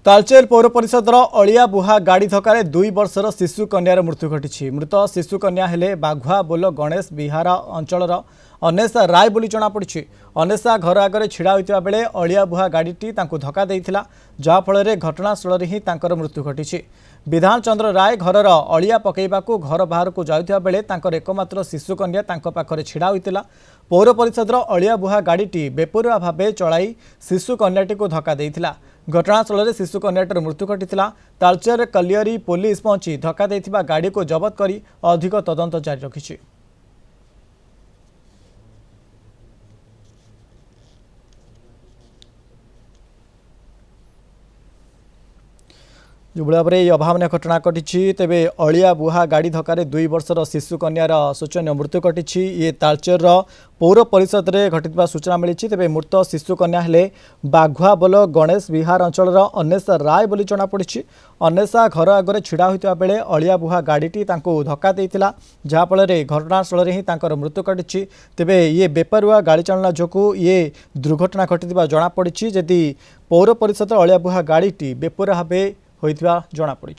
तालचेर पौर परिषदर अलिया बुहा गाड़ी धक्का 2 वर्षर शिशु कन्यार मृत्यु घटी। मृत शिशु कन्या हेले बाघुआ बोल गणेश विहार अंचल अनेशा राय बोली जमापड़ी। अनेशा घर आगे छिड़ा होता बेले अलिया बुहा गाड़ीटी धक्का देइथिला, जहाँफल घटनास्थल ही मृत्यु घटी। विधान चंद्र राय घरर अलिया पकईबाकू घर बाहर को जाउथिबा बेले एकमात्र शिशु कन्या पाखरे छिड़ा होइतिला। पौर परिषदर अलिया बुहा गाड़ीटी बेपरुआ भाव चलाई शिशु कन्याटी को धक्का देइथिला। घटनास्थल में शिशु कन्याटर मृत्यु घटी। तालचेर कलियरी पुलिस पहुंची धक्का देइथिबा गाड़ी को जबत कर अधिक तदंत जारी रखी। जो भाव में अभावन घटना घटी तेबे अलिया बुहा गाड़ी धक्का 2 वर्षर शिशु कन्यार शोचनीय मृत्यु घटी। ये तालचेर पौर परिषद में घटिता सूचना मिली। तेबे मृत शिशु कन्या हेले बाघुआ बोल गणेश विहार अंचल अनेशा राय बोली जमापड़ी। अनेशा घर आगे छिड़ा होता बेले अलिया बुहा गाड़ीटी धक्का देइथिला, जहाँफल घटनास्थल ही मृत्यु घटी। तेबे ये बेपरुआ गाड़ी चालना जो ये दुर्घटना घटी जमापड़ी। जदि पौर परिषद अलिया बुहा गाड़ीटी बेपरुआ भाव होइथिबा जमापड़ी।